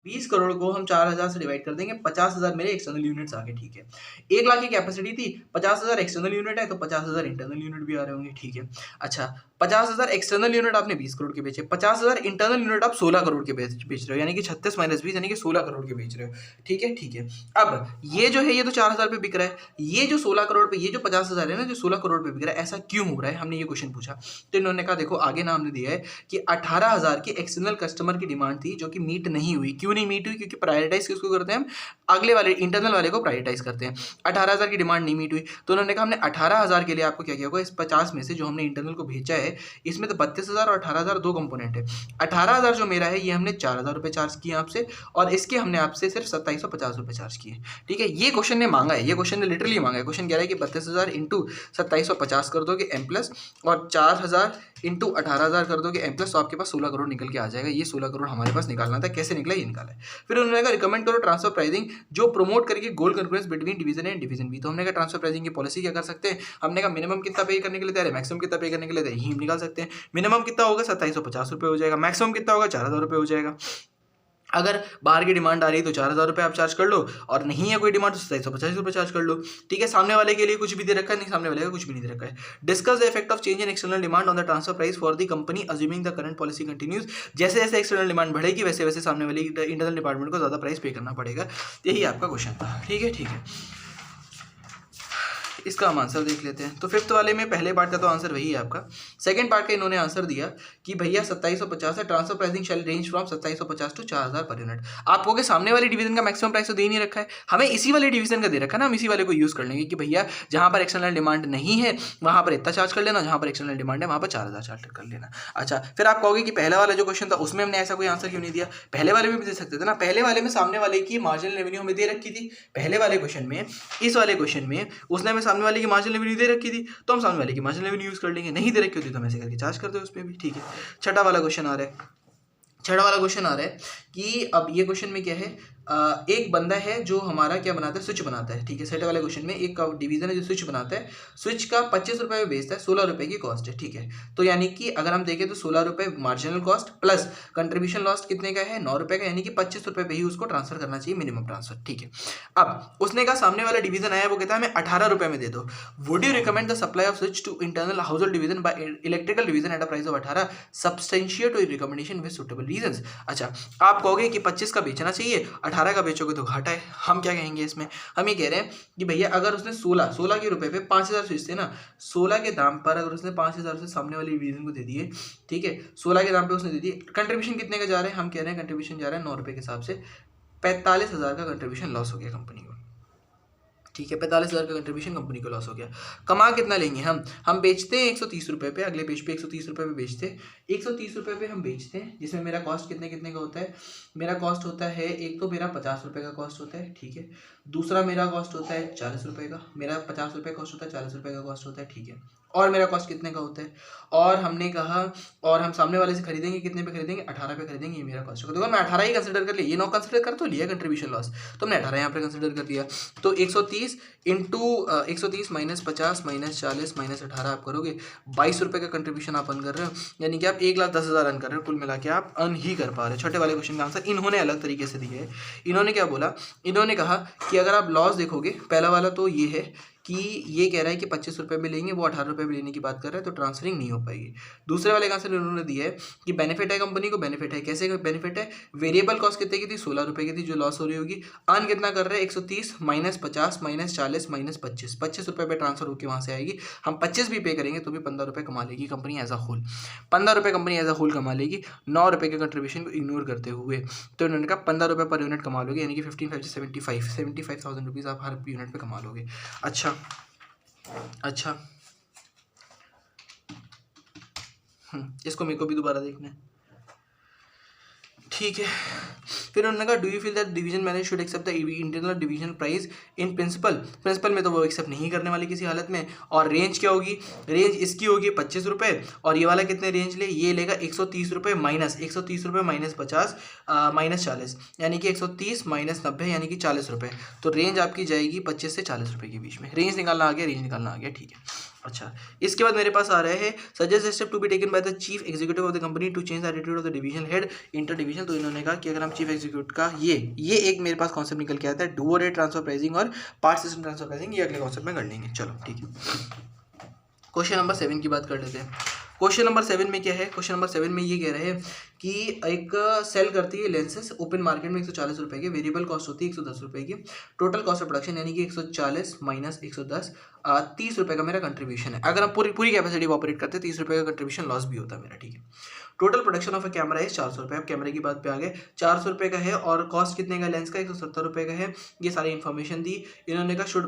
20 करोड़ को हम 4000 से डिवाइड कर देंगे, 50,000 मेरे एक्सटर्नल यूनिट्स आ गए, ठीक है। 1 लाख की कैपेसिटी थी, 50,000 एक्सटर्नल यूनिट है तो 50,000 इंटरनल यूनिट भी आ रहे होंगे, ठीक है। अच्छा, 50,000 एक्सटर्नल यूनिट आपने 20 करोड़ के बेचे, 50,000 इंटरनल यूनिट आप 16 करोड़ के बेच रहे हो, यानी कि 36 माइनस 20 यानी कि 16 करोड़ के बेच रहे हो, ठीक है, ठीक है। अब ये जो है ये तो 4,000 पे बिक रहा है, ये जो 16 करोड़ पे, ये जो 50,000 है ना, जो 16 करोड़ पे बिक रहा है, ऐसा क्यों हो रहा है? हमने ये क्वेश्चन पूछा, तो इन्होंने कहा देखो आगे ना हमने दिया है कि 18,000 की एक्सटर्नल कस्टमर की डिमांड थी जो कि मीट नहीं हुई। क्यों नहीं मीट हुई? क्योंकि प्रायोरिटाइज किसको करते हैं हम? अगले वाले इंटरनल वाले को प्रायोरिटाइज करते हैं। 18,000 की डिमांड नहीं मीट हुई, तो उन्होंने कहा हमने 18,000 के लिए आपको क्या किया होगा, इस 50 में से जो हमने इंटरनल को भेजा है, इसमें तो 32,000 और 18,000 दो कंपोनेंट है। 18,000 जो मेरा है ये हमने 4,000 रुपये चार्ज किए आपसे, और इसके हमने आपसे सिर्फ 2750 रुपये चार्ज किए, ठीक है। ये क्वेश्चन ने मांगा है, ये क्वेश्चन ने लिटरली मांगा है। क्वेश्चन कह रहा है कि 32,000 इंटू 2750 कर दोगे एम प्लस, और 4,000 इंटू 18,000 कर दोगे एम प्लस, तो आपके पास 16 करोड़ निकल के आ जाएगा। ये 16 करोड़ हमारे पास निकालना था, कैसे निकला ये निकाला है। फिर उन्होंने कहा रिकमेंड करो ट्रांसफर प्राइसिंग जो प्रमोट करके गोल conference between division and division B. तो हमने कहा ट्रांसफर प्राइसिंग की पॉलिसी क्या कर सकते हैं, हमने कहा मिनिमम कितना पे करने के लिए तैयार है, मैक्सिमम कितना पे करने के लिए तैयार है, यही हम निकाल सकते हैं। मिनिमम कितना होगा, 2750 रुपये हो जाएगा, मैक्सिमम कितना होगा, 4,000 रुपये हो जाएगा। अगर बाहर की डिमांड आ रही है तो 4,000 रुपये आप चार्ज कर लो, और नहीं है कोई डिमांड तो 2750 रुपये चार्ज कर लो, ठीक है। सामने वाले के लिए कुछ भी दे रखा है, नहीं सामने वाले का कुछ भी नहीं दे रखा है। Discuss the effect of change in external demand on the transfer price for the company assuming the current policy continues. जैसे जैसे एक्सटर्नल डिमांड बढ़ेगी वैसे वैसे सामने वाली इंटरनल डिपार्टमेंट को ज़्यादा प्राइस पे करना पड़ेगा। यही आपका क्वेश्चन था, ठीक है, ठीक है। इसका हम आंसर देख लेते हैं। तो फिफ्थ वाले में पहले पार्ट का तो आंसर वही है आपका। सेकंड पार्ट का इन्होंने आंसर दिया कि भैया 2750 है, transfer pricing shall range from 2750 to 4,000 per unit. आप कहोगे सामने वाली डिवीजन का मैक्सिमम प्राइस तो दे नहीं रखा है, हमें इसी वाले डिवीजन का दे रखा है ना, हम इसी वाले को यूज कर लेंगे कि भैया जहां पर एक्सटर्नल डिमांड नहीं है वहां पर इतना चार्ज कर लेना, जहां पर एक्सटर्नल डिमांड है वहां पर 4,000 चार्ज कर लेना। अच्छा, फिर आप कहोगे कि पहला वाला जो क्वेश्चन था उसमें हमने ऐसा कोई आंसर क्यों नहीं दिया, पहले वाले में भी दे सकते थे ना। पहले वाले में सामने वाले की मार्जिनल रेवेन्यू हमें दे रखी थी, पहले वाले क्वेश्चन में, इस वाले क्वेश्चन में उसने हमें सामने वाले की मार्जिनल रेवेन्यू दे रखी थी, तो हम सामने वाले की मार्जिनल रेवेन्यू यूज कर लेंगे। नहीं दे रखी होती तो हम ऐसे करके चार्ज कर दो उसमें भी, ठीक है। छठा वाला क्वेश्चन आ रहा है, छठा वाला क्वेश्चन आ रहा है कि अब ये क्वेश्चन में क्या है, एक बंदा है जो हमारा क्या बनाता है, स्विच बनाता है, ठीक है। छठे वाले क्वेश्चन में एक डिवीजन है जो स्विच बनाता है, स्विच का 25 रुपये में बेचता है, 16 रुपये की कॉस्ट है, ठीक है। तो यानी कि अगर हम देखें तो 16 रुपये marginal cost plus contribution lost कितने का है, 9 रुपये का, यानी कि 25 रुपये पे ही उसको ट्रांसफर करना चाहिए मिनिमम ट्रांसफर, ठीक है। अब उसने कहा सामने वाला डिवीजन आया, वो कहता है हमें 18 रुपये में दे दो, would you recommend the supply of switch to internal household division by electrical division at a price of 18, substantiate your recommendation with suitable reasons. अच्छा, आप कहोगे कि 25 का बेचना चाहिए, 18 का बेचोगे तो घाटा है। हम क्या कहेंगे इसमें, हम ये कह रहे हैं कि भैया अगर उसने 16 के रुपए पे 5,000 स्विच थे ना, 16 के दाम पर अगर उसने 5,000 से सामने वाली डिवीजन को दे दिए, ठीक है, 16 के दाम पे उसने दे दिए, कंट्रीब्यूशन कितने का जा रहा है, हम कह रहे हैं कंट्रीब्यूशन जा रहा है 9 रुपये के हिसाब से, 45,000 का कंट्रीब्यूशन लॉस हो गया कंपनी को, ठीक है। 45,000 का कंट्रीब्यूशन कंपनी को लॉस हो गया। कमा कितना लेंगे हम बेचते हैं 130 रुपये पे, अगले पेज पे 130 रुपये पे बेचते हैं, 130 रुपये पे हम बेचते हैं, जिसमें मेरा कॉस्ट कितने कितने का होता है, मेरा कॉस्ट होता है, एक तो मेरा 50 रुपये का कॉस्ट होता है, ठीक है। दूसरा मेरा कॉस्ट होता है 40 रुपये का, मेरा 50 रुपये कॉस्ट होता है, 40 रुपये का कॉस्ट होता है, ठीक है। और मेरा कॉस्ट कितने का होता है, और हमने कहा, और हम सामने वाले से खरीदेंगे कितने पे खरीदेंगे, 18 पे खरीदेंगे, ये मेरा कॉस्ट होगा। तो मैं 18 ही कंसिडर कर लिया, ये 9 कंसिडर कर तो लिया कंट्रीब्यूशन लॉस, तो हमने 18 यहाँ पे कंसिडर कर लिया। तो 130 इंटू 130 माइनस 50 माइनस 40 माइनस 18 आप करोगे, 22 रुपये का कंट्रीब्यूशन आप अर्न कर रहे हो, यानी कि आप 1,10,000 अर्न कर रहे हो, कुल मिला के आप अर्न ही कर पा रहे हो। छोटे वाले क्वेश्चन का आंसर इन्होंने अलग तरीके से दिया है। इन्होंने क्या बोला, इन्होंने कहा कि अगर आप लॉस देखोगे, पहला वाला तो ये है कि ये कह रहा है कि 25 रुपये में लेंगे, वो 18 रुपये में लेने की बात कर रहा है, तो ट्रांसफरिंग नहीं हो पाएगी। दूसरे वाले का आंसर उन्होंने दिया है कि बेनिफिट है कंपनी को, बेनिफिट है, कैसे बेनिफिट है, वेरिएबल कॉस्ट कितने की थी, 16 रुपये की थी जो लॉस हो रही होगी, अर्न कितना कर रहे हैं 130 माइनस 50 माइनस 40 माइनस 25, 25 रुपये पे ट्रांसफर होकर वहाँ से आएगी। हम 25 भी पे करेंगे तो भी 15 रुपये कमा लेगी कंपनी एज अ होल, 15 रुपये कंपनी एज अ होल कमा लेगी 9 रुपये के कंट्रीब्यूशन को इग्नोर करते हुए। तो उन्होंने कहा 15 रुपये पर यूनिट कमा लोगे, यानी कि 75,000 रुपीज़ आप हर यूनिट पे कमा लोगे। अच्छा, इसको मेरे को भी दोबारा देखना है, ठीक है। फिर उन्होंने कहा do you feel that division manager should accept the internal division price in principle में तो वो एक्सेप्ट नहीं करने वाली किसी हालत में। और रेंज क्या होगी, रेंज इसकी होगी 25 रुपये, और ये वाला कितने रेंज ले, ये लेगा 130 रुपये माइनस 130 रुपये माइनस 50 माइनस 40, यानी कि 130 माइनस 90 यानी कि 40 रुपये। तो रेंज आपकी जाएगी 25 से 40 रुपये के बीच में। रेंज निकालना आ गया, रेंज निकालना आ गया, ठीक है। अच्छा, इसके बाद मेरे पास आ रहे हैं suggest step to be taken by the chief executive of the company to change the attitude of the division head inter division. तो इन्होंने कहा कि अगर हम चीफ एग्जीक्यूटिव का ये एक मेरे पास कॉन्सेप्ट निकल के आता है, डुओ रेट ट्रांसफर प्राइसिंग और पार्ट सिस्टम ट्रांसफर प्राइसिंग, ये अगले कॉन्सेप्ट में कर लेंगे। चलो ठीक है, क्वेश्चन नंबर 7 की बात कर लेते हैं। क्वेश्चन नंबर 7 में क्या है, क्वेश्चन नंबर 7 में ये कह रहे हैं कि एक सेल करती है लेंसेज ओपन मार्केट में 140 रुपये की, वेरिएबल कॉस्ट होती है 110 रुपये की, टोटल कॉस्ट ऑफ प्रोडक्शन यानी कि 140 माइनस 110, 30 रुपये का मेरा कंट्रीब्यूशन है। अगर हम पूरी कैपेसिटी ऑपरेट करते हैं 30 रुपये का कंट्रीब्यूशन लॉस भी होता है मेरा, ठीक है। Total production of a camera है 400 रुपये। अब कैमरे की बात पे आ गए, 400 रुपये का है और कॉस्ट कितने का लेंस का 170 रुपये का है। ये सारी इन्फॉर्मेशन दी इन्होंने, का शुड